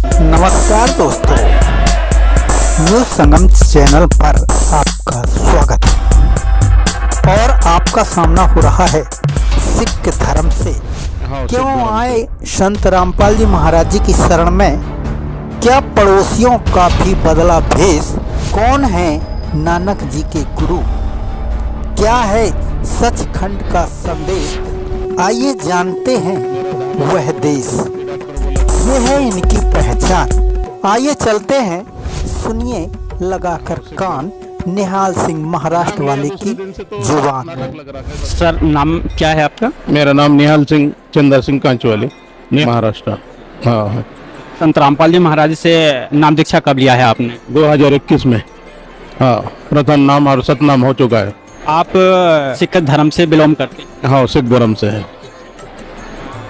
नमस्कार दोस्तों, न्यूज संगम चैनल पर आपका स्वागत है और आपका सामना हो रहा है सिख धर्म से। क्यों आए संत रामपाल जी महाराज जी की शरण में? क्या पड़ोसियों का भी बदला भेष? कौन है नानक जी के गुरु? क्या है सचखंड का संदेश? आइए जानते हैं वह देश, ये है इनकी पहचान। आइए चलते हैं, सुनिए लगाकर कान निहाल सिंह महाराष्ट्र वाले की जुबान। सर, नाम क्या है आपका? मेरा नाम निहाल सिंह चंदर सिंह कांचवाली, महाराष्ट्र। हाँ, संत रामपाल जी महाराज से नाम दीक्षा कब लिया है आपने? 2021 में। हाँ, प्रथम नाम और सतनाम हो चुका है। आप सिख धर्म से बिलोंग करते हैं? हाँ, सिख धर्म से है।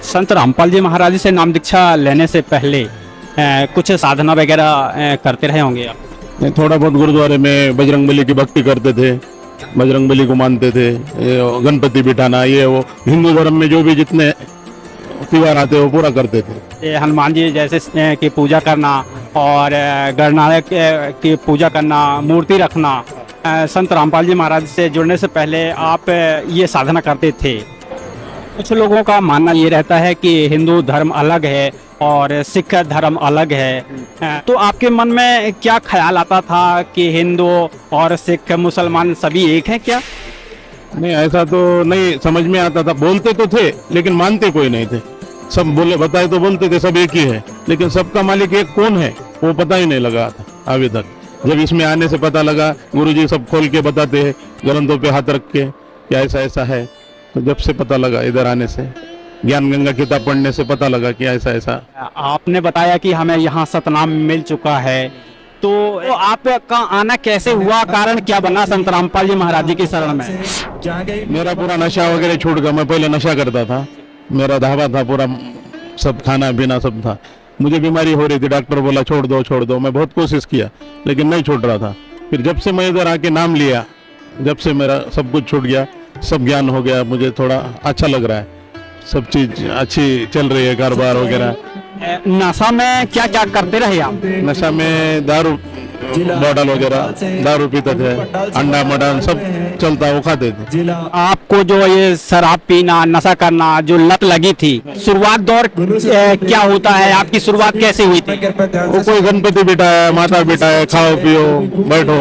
संत रामपाल जी महाराज से नाम दीक्षा लेने से पहले कुछ साधना वगैरह करते रहे होंगे आप? थोड़ा बहुत गुरुद्वारे में बजरंगबली की भक्ति करते थे, बजरंगबली को मानते थे, गणपति बिठाना, ये वो हिंदू धर्म में जो भी जितने त्योहार आते वो पूरा करते थे। हनुमान जी जैसे की पूजा करना और गणनायक की पूजा करना, मूर्ति रखना, संत रामपाल जी महाराज से जुड़ने से पहले आप ये साधना करते थे। कुछ लोगों का मानना ये रहता है कि हिंदू धर्म अलग है और सिख धर्म अलग है, तो आपके मन में क्या ख्याल आता था कि हिंदू और सिख मुसलमान सभी एक हैं क्या? नहीं, ऐसा तो नहीं समझ में आता था। बोलते तो थे लेकिन मानते कोई नहीं थे। सब बोले बताए तो बोलते थे सब एक ही है, लेकिन सबका मालिक एक कौन है वो पता ही नहीं लगा था अभी तक। जब इसमें आने से पता लगा, गुरुजी सब खोल के बताते हैं ग्रंथों पे हाथ रख के कि ऐसा ऐसा है, तो जब से पता लगा, इधर आने से, ज्ञान गंगा किताब पढ़ने से पता लगा कि ऐसा ऐसा। आपने बताया कि हमें यहाँ सतनाम मिल चुका है, तो आपका आना कैसे हुआ? कारण क्या बना संत रामपाल जी महाराज जी की शरण में? मेरा पूरा नशा वगैरह छूट गया। मैं पहले नशा करता था, मेरा ढाबा था, पूरा सब खाना पीना सब था। मुझे बीमारी हो रही थी, डॉक्टर बोला छोड़ दो छोड़ दो। मैं बहुत कोशिश किया लेकिन नहीं छूट रहा था। फिर जब से मैं इधर आके नाम लिया, जब से मेरा सब कुछ छूट गया, सब ज्ञान हो गया, मुझे थोड़ा अच्छा लग रहा है, सब चीज अच्छी चल रही है, कारोबार वगैरह। नशा में क्या क्या करते रहे आप? नशा में दारू बॉटल वगैरह, दारू पीते थे, अंडा मटन सब चलता वो खाते थे। आपको जो ये शराब पीना, नशा करना जो लत लगी थी, शुरुआत दौर क्या होता है? आपकी शुरुआत कैसे हुई थी? वो कोई गणपति बिठाया, माता बिठाया, खाओ पियो बैठो,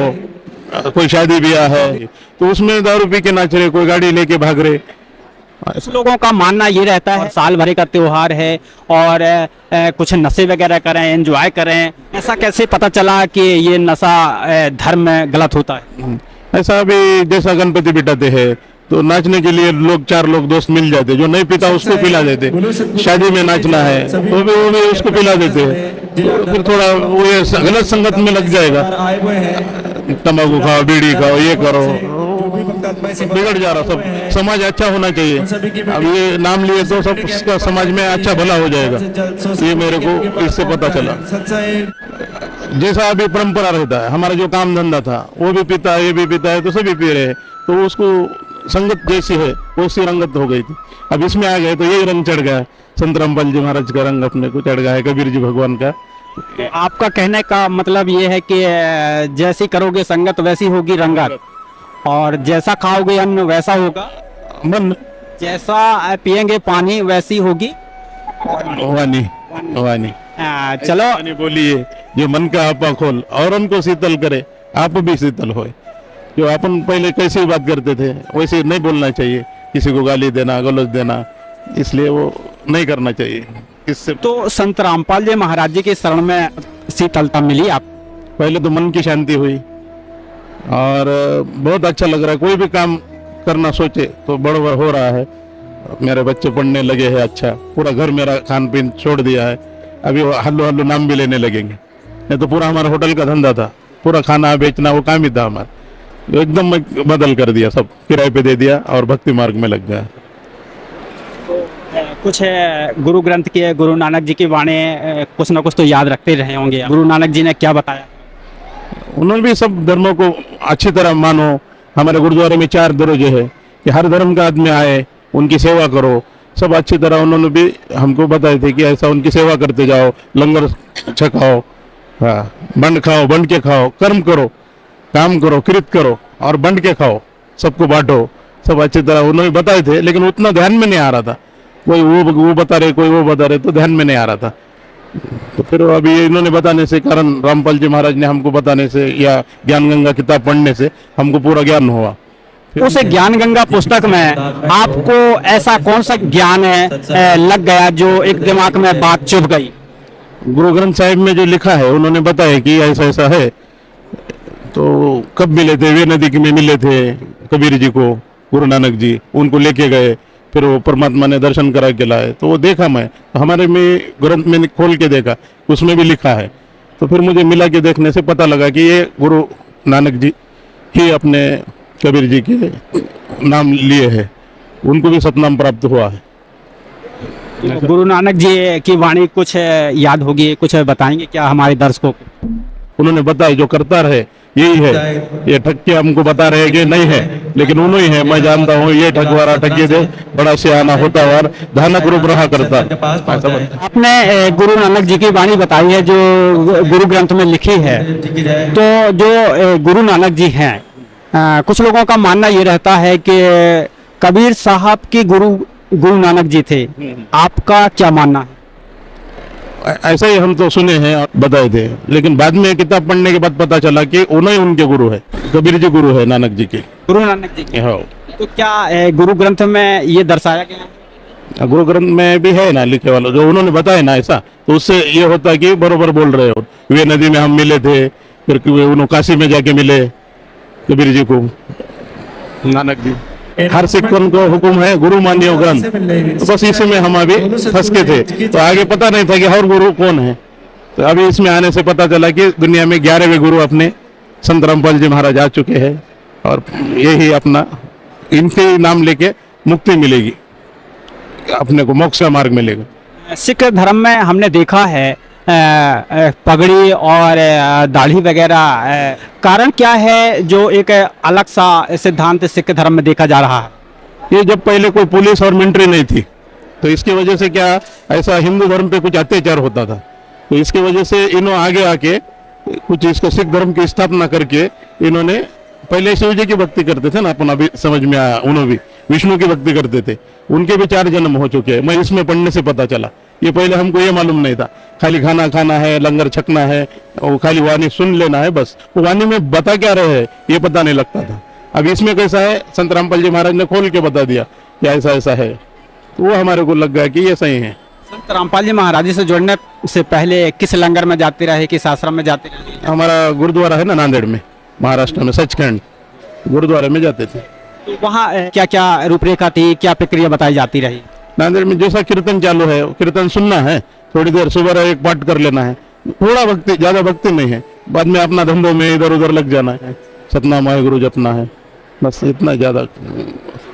कोई शादी ब्याह है तो उसमें दारू पी के नाच रहे, कोई गाड़ी लेके भाग रहे। कुछ लोगों का मानना ये रहता है साल भर का त्योहार है और कुछ नशे वगैरह करें, एंजॉय करें। ऐसा कैसे पता चला कि ये नशा धर्म में गलत होता है? ऐसा अभी जैसा गणपति बिठाते हैं तो नाचने के लिए लोग, 4 लोग दोस्त मिल जाते, जो नहीं पीता उसको पिला देते। शादी में नाचना है तो वो भी उसको पिला देते, तो फिर थोड़ा वो ये गलत संगत में लग जाएगा। तंबाकू खाओ, बीड़ी खाओ, ये करो, बिगड़ जा रहा सब। समाज अच्छा होना चाहिए। अब ये नाम लिए तो सब उसका समाज में अच्छा भला हो जाएगा, ये मेरे को इससे पता चला। जैसा अभी परंपरा रहता है, हमारा जो काम धंधा था, वो भी पीता है, ये भी पीता है, तो सभी पी रहे हैं, तो उसको संगत जैसी है वैसी रंगत हो गई थी। अब इसमें आ गए तो यही रंग चढ़ गया, संत रामपाल जी महाराज का रंग अपने को चढ़ गया है, कबीर जी भगवान का। आपका कहने का मतलब ये है कि जैसी करोगे संगत वैसी होगी रंगत, और जैसा खाओगे अन्न वैसा होगा मन, जैसा पिएंगे पानी वैसी होगी वानी वानी। चलो बोलिए, जो मन का आपा खोल और उनको शीतल करे, आप भी शीतल होए। जो अपन पहले कैसे बात करते थे वैसे नहीं बोलना चाहिए, किसी को गाली देना, गलत देना, इसलिए वो नहीं करना चाहिए। इससे तो संत रामपाल जी महाराज जी के शरण में शीतलता मिली आप? पहले तो मन की शांति हुई और बहुत अच्छा लग रहा है। कोई भी काम करना सोचे तो बड़ा हो रहा है। मेरे बच्चे पढ़ने लगे हैं, अच्छा, पूरा घर मेरा खान पीन छोड़ दिया है। अभी हल्लो हल्लो नाम भी लेने लगेंगे, नहीं तो पूरा हमारा होटल का धंधा था, पूरा खाना बेचना वो काम ही था हमारा, एकदम बदल कर दिया, सब किराए पे दे दिया और भक्ति मार्ग में लग गया। कुछ गुरु ग्रंथ के, गुरु नानक जी की वाणी कुछ ना कुछ तो याद रखते रहे होंगे। गुरु नानक जी ने क्या बताया? उन्होंने भी सब धर्मों को अच्छी तरह मानो। हमारे गुरुद्वारे में 4 दरवाजे हैं कि हर धर्म का आदमी आए, उनकी सेवा करो, सब अच्छी तरह उन्होंने भी हमको बताए थे कि ऐसा उनकी सेवा करते जाओ, लंगर छकाओ, हाँ, बंड खाओ, बंड के खाओ, कर्म करो, काम करो, कृत करो और बंड के खाओ, सबको बांटो, सब अच्छी तरह उन्होंने बताए थे। लेकिन उतना ध्यान में नहीं आ रहा था, कोई वो बता रहे, कोई वो बता रहे, तो ध्यान में नहीं आ रहा था। तो फिर अभी इन्होंने बताने से, कारण रामपाल जी महाराज ने हमको बताने से या ज्ञान गंगा किताब पढ़ने से हमको पूरा ज्ञान हुआ। उस ज्ञान गंगा पुस्तक में आपको ऐसा कौन सा ज्ञान है लग गया जो एक दिमाग में बात चुभ गई? गुरु ग्रंथ साहिब में जो लिखा है उन्होंने बताया कि ऐसा ऐसा है। तो कब मिले थे? वे नदी में मिले थे कबीर जी को, गुरु नानक जी उनको लेके गए, फिर वो परमात्मा ने दर्शन करा के लाए। तो वो देखा मैं, तो हमारे में ग्रंथ में खोल के देखा, उसमें भी लिखा है। तो फिर मुझे मिला के देखने से पता लगा कि ये गुरु नानक जी ही अपने कबीर जी के नाम लिए है, उनको भी सतनाम प्राप्त हुआ है। गुरु नानक जी की वाणी कुछ याद होगी, कुछ बताएंगे क्या हमारे दर्शकों को? उन्होंने बताया जो करता रहे यही है, ये ठग के हमको बता रहे कि नहीं है, लेकिन उन्होंने ही है। मैं जानता हूँ ये ठगवारा ठगे दे, बड़ा सियाना होता और धानक रूप रहा करता। आपने गुरु नानक जी की वाणी बताई है जो गुरु ग्रंथ में लिखी है, तो जो गुरु नानक जी हैं, कुछ लोगों का मानना ये रहता है कि कबीर साहब की गुरु नानक जी थे, आपका क्या मानना है? ऐसा ही हम तो सुने हैं और बताए थे, लेकिन बाद में किताब पढ़ने के बाद पता चला कि उन्हीं उनके गुरु है, कबीर जी गुरु है नानक जी के। गुरु नानक जी के, हाँ। तो क्या गुरु ग्रंथ में ये दर्शाया गया है? गुरु ग्रंथ में भी है ना लिखे वाला, जो उन्होंने बताया ना ऐसा, तो उससे ये होता है कि बरोबर बोल रहे हो। वे नदी में हम मिले थे, फिर उन्होंने काशी में जाके मिले कबीर जी को, नानक जी। हर सिख को हुक्म है गुरु मानियो ग्रंथ, तो बस इसी में हम अभी फंस के थे। तो आगे पता नहीं था कि और गुरु कौन है। तो अभी इसमें आने से पता चला कि दुनिया में 11वें गुरु अपने संत रामपाल जी महाराज आ चुके हैं, और यही अपना इनके नाम लेके मुक्ति मिलेगी, अपने को मोक्ष का मार्ग मिलेगा। सिख धर्म में हमने देखा है पगड़ी और दाढ़ी वगैरह, कारण क्या है जो एक अलग सा सिद्धांत सिख धर्म में देखा जा रहा है? ये जब पहले कोई पुलिस और मिलिट्री नहीं थी, तो इसकी वजह से क्या ऐसा हिंदू धर्म पे कुछ अत्याचार होता था, तो इसकी वजह से इन्होंने आगे आके कुछ इसको सिख धर्म की स्थापना करके इन्होंने, पहले शिव जी की भक्ति करते थे ना, अपन अभी समझ में आया, उन्होंने भी विष्णु की भक्ति करते थे, उनके भी 4 जन्म हो चुके हैं। मैं इसमें पढ़ने से पता चला, ये पहले हमको ये मालूम नहीं था। खाली खाना खाना है, लंगर छकना है, और खाली वाणी सुन लेना है, बस। वो वाणी में बता क्या रहे हैं ये पता नहीं लगता था। अब इसमें कैसा है, संत रामपाल जी महाराज ने खोल के बता दिया कि ऐसा ऐसा है, तो वो हमारे को लग गया कि ये सही है। संत रामपाल जी महाराज से जुड़ने से पहले किस लंगर में जाते रहे, किस आश्रम में जाते रहे? हमारा गुरुद्वारा है ना नांदेड़ में, महाराष्ट्र में, सचखंड गुरुद्वारे में जाते थे। तो वहाँ क्या क्या रूपरेखा थी, क्या प्रक्रिया बताई जाती रही? नांदेड़ में जैसा कीर्तन चालू है, कीर्तन सुनना है, थोड़ी देर सुबह एक पाठ कर लेना है, थोड़ा भक्ति, ज्यादा भक्ति नहीं है। बाद में अपना धंधों में इधर उधर लग जाना है, सतनाम वाहेगुरु जपना है, बस इतना। ज्यादा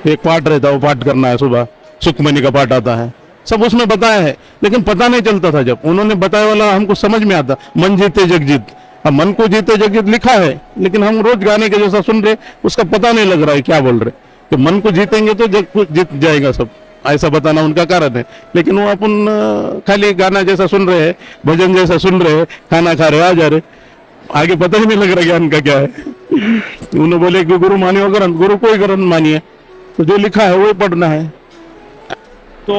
एक पाठ रहता है, वो पाठ करना है, सुबह सुखमणि का पाठ आता है, सब उसमें बताया है। लेकिन पता नहीं चलता था, जब उन्होंने बताया वाला हमको समझ में आता, मन जीते जग जीत। अब मन को जीते जग जीत लिखा है, लेकिन हम रोज गाने के जैसा सुन रहे, उसका पता नहीं लग रहा है क्या बोल रहे। तो मन को जीतेंगे तो जग को जीत जाएगा सब, ऐसा बताना उनका कारण है। लेकिन वो अपन खाली गाना जैसा सुन रहे हैं, भजन जैसा सुन रहे हैं, खाना खा रहे, आ जा रहे, आगे पता ही नहीं लग रहा ज्ञान का क्या है। उन्होंने बोले कि गुरु मानियो ग्रंथ, गुरु कोई ग्रंथ मानिए, तो जो लिखा है वही पढ़ना है। तो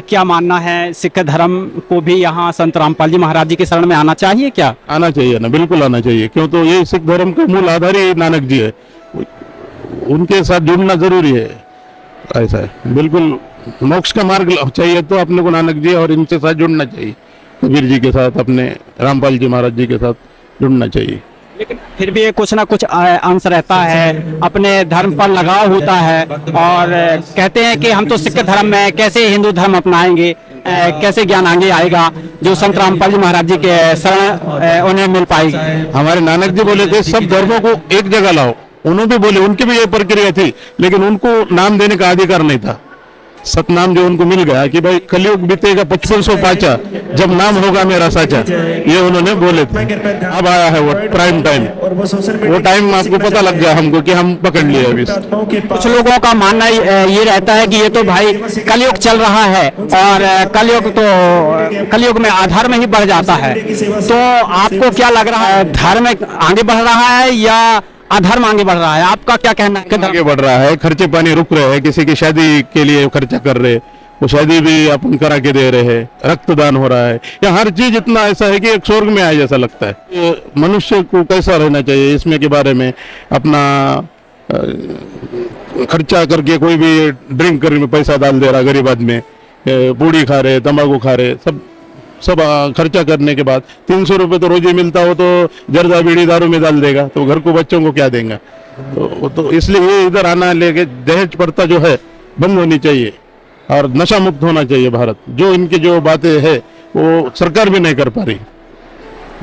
क्या मानना है, सिख धर्म को भी यहाँ संत रामपाल जी महाराज जी के शरण में आना चाहिए क्या? आना चाहिए ना, बिल्कुल आना चाहिए, क्यों तो ये सिख धर्म का मूल आधार ही नानक जी है, उनके साथ जुड़ना जरूरी है। ऐसा है, बिल्कुल मोक्ष का मार्ग चाहिए तो अपने को नानक जी और इनके साथ जुड़ना चाहिए, कबीर जी के साथ, अपने रामपाल जी महाराज जी के साथ जुड़ना चाहिए। लेकिन फिर भी कुछ ना कुछ अंश रहता है, अपने धर्म पर लगाव होता है, और कहते हैं कि हम तो सिख धर्म में कैसे हिंदू धर्म अपनाएंगे, कैसे ज्ञान आगे आएगा जो संत रामपाल जी महाराज जी के शरण उन्हें मिल पाएगी। हमारे नानक जी बोले थे सब धर्मों को एक जगह लाओ, उन्होंने भी बोले, उनकी भी ये प्रक्रिया थी, लेकिन उनको नाम देने का अधिकार नहीं था। सतनाम जो उनको मिल गया कि भाई कलयुग बीतेगा 5500 पाचा, जब नाम होगा मेरा साचा, ये उन्होंने बोले थे। अब आया है वो प्राइम टाइम, वो टाइम आपको पता लग गया हमको कि हम पकड़ लिए अभी। कुछ लोगों का मानना ये रहता है कि ये तो भाई कलयुग चल रहा है और कलयुग में अधर्म ही बढ़ जाता है, तो आपको क्या लग रहा है, धर्म आगे बढ़ रहा है या अधर्म आगे बढ़ रहा है? आपका क्या कहना है? आगे बढ़ रहा है, खर्चे पानी रुक रहे हैं, किसी की शादी के लिए खर्चा कर रहे, वो शादी भी अपन करा के दे रहे हैं, रक्तदान हो रहा है, या हर चीज इतना ऐसा है कि एक स्वर्ग में आए जैसा लगता है। ये मनुष्य को कैसा रहना चाहिए इसमें के बारे में, अपना खर्चा करके कोई भी ड्रिंक करने में पैसा डाल दे रहा गरीब आदमी, पूड़ी खा रहे, तंबाकू खा रहे, सब खर्चा करने के बाद 300 रुपये तो रोज ही मिलता हो तो जर्दा बीड़ी दारू में डाल देगा, तो घर को बच्चों को क्या देंगे? तो इसलिए इधर आना लेके दहेज प्रथा जो है बंद होनी चाहिए और नशा मुक्त होना चाहिए भारत। जो इनकी जो बातें है वो सरकार भी नहीं कर पा रही,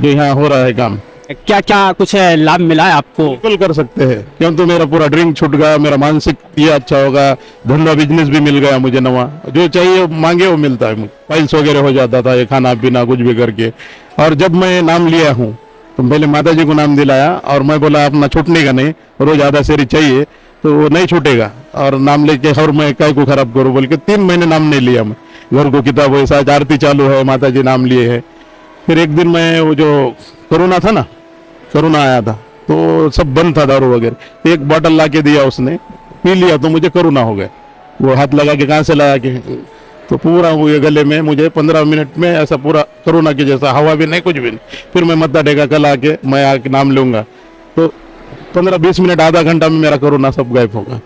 जो यहाँ हो रहा है काम। क्या क्या कुछ लाभ मिला है आपको? बिल्कुल कर सकते हैं, क्यों तो मेरा पूरा ड्रिंक छूट गया, मेरा मानसिक ये अच्छा होगा, धंधा बिजनेस भी मिल गया मुझे नवा, जो चाहिए मांगे वो मिलता है मुझे। फाइल्स वगैरह हो जाता था, ये खाना पीना कुछ भी करके। और जब मैं नाम लिया हूँ तो पहले माता जी को नाम दिलाया और मैं बोला अपना छूटने का नहीं, रोज आधा शेरी चाहिए तो वो नहीं छूटेगा, और नाम लेके और मैं काय को खराब करूँ बोल के 3 महीने नाम नहीं लिया मैं। घर को किताब ऐसा आरती चालू है, माता जी नाम लिए है। फिर एक दिन मैं वो जो कोरोना था ना, कोरोना आया था तो सब बंद था दारू वगैरह, एक बोतल ला के दिया उसने, पी लिया तो मुझे कोरोना हो गया। वो हाथ लगा के कहाँ से लगा के, तो पूरा वो ये गले में मुझे 15 मिनट में ऐसा पूरा कोरोना के जैसा, हवा भी नहीं कुछ भी नहीं। फिर मैं मत्था टेका, कल आके मैं आके नाम लूंगा, तो 15-20 मिनट आधा घंटा में मेरा कोरोना सब गायब होगा,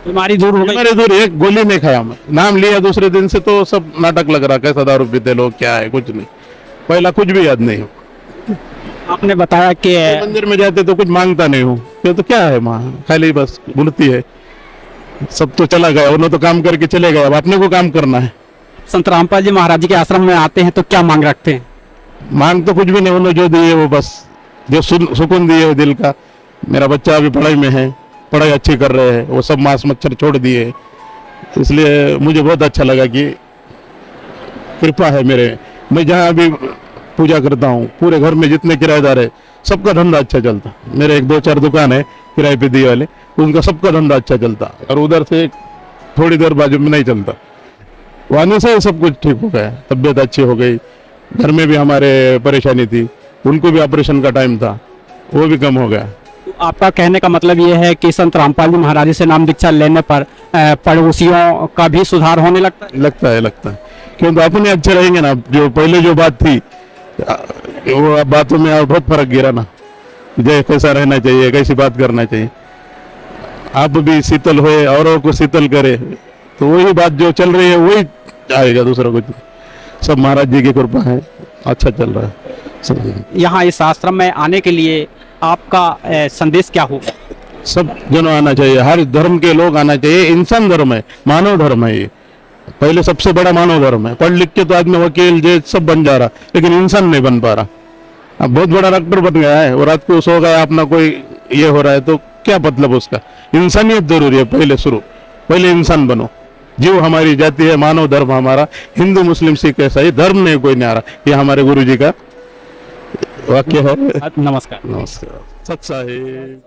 बीमारी दूर हो गई। बीमारी दूर। एक गोली नहीं खाया मैं, नाम लिया दूसरे दिन से तो सब नाटक लग रहा, कैसा दारू पीते लोग, क्या है, कुछ नहीं, पहला कुछ भी याद नहीं। आपने बताया कि मंदिर में जाते तो कुछ मांगता नहीं हूँ, ये तो क्या है माँ, खाली बस मूर्ति है। सब तो चला गया, उन्होंने तो काम करके चले गए, अब अपने को काम करना है। संत रामपाल जी महाराज जी के आश्रम में आते हैं तो क्या मांग रखते हैं? मांग तो कुछ भी नहीं, उन्होंने जो दिए वो बस जो सुकून दिए वो दिल का। मेरा बच्चा अभी पढ़ाई में है, पढ़ाई अच्छी कर रहे हैं, वो सब मांस मच्छर छोड़ दिए, इसलिए मुझे बहुत अच्छा लगा कि कृपा है मेरे। मैं जहाँ अभी पूजा करता हूँ, पूरे घर में जितने किराएदार है सबका धंधा अच्छा चलता। मेरे 1-2-4 दुकान है किराए पे दिए वाले, उनका सबका धंधा अच्छा चलता, और उधर से थोड़ी देर बाजू में नहीं चलता। वहां से सब कुछ ठीक हो गया, तबीयत अच्छी हो गई। घर में भी हमारे परेशानी थी, उनको भी ऑपरेशन का टाइम था, वो भी कम हो गया। आपका कहने का मतलब ये है कि संत रामपाल जी महाराज जी से नाम दीक्षा लेने पर पड़ोसियों का भी सुधार होने लगता है? लगता है, क्योंकि अपने अच्छे रहेंगे ना। जो पहले जो बात थी वो बातों में और बहुत फर्क गिरा ना, जय कैसा रहना चाहिए, कैसी बात करना चाहिए। आप भी शीतल होए, औरों को शीतल करे, तो वही बात जो चल रही है वही आएगा, दूसरा कुछ। सब महाराज जी की कृपा है, अच्छा चल रहा है। यहाँ इस आश्रम में आने के लिए आपका संदेश क्या होगा? सब जनों आना चाहिए, हर धर्म के लोग आना चाहिए। इंसान धर्म है, मानव धर्म है। ये पहले सबसे बड़ा मानव धर्म है। पढ़ लिख के तो आदमी वकील जज सब बन जा रहा, लेकिन इंसान नहीं बन पा रहा। अब बहुत बड़ा डॉक्टर बन गया है और रात को सो गया, अपना कोई ये हो रहा है, तो क्या मतलब उसका? इंसानियत जरूरी है, पहले इंसान बनो। जीव हमारी जाति है, मानव धर्म हमारा, हिंदू मुस्लिम सिख ऐसा ही धर्म नहीं कोई नहीं आ रहा। ये हमारे गुरु जी का वाक्य है। नमस्कार। सत साहिब।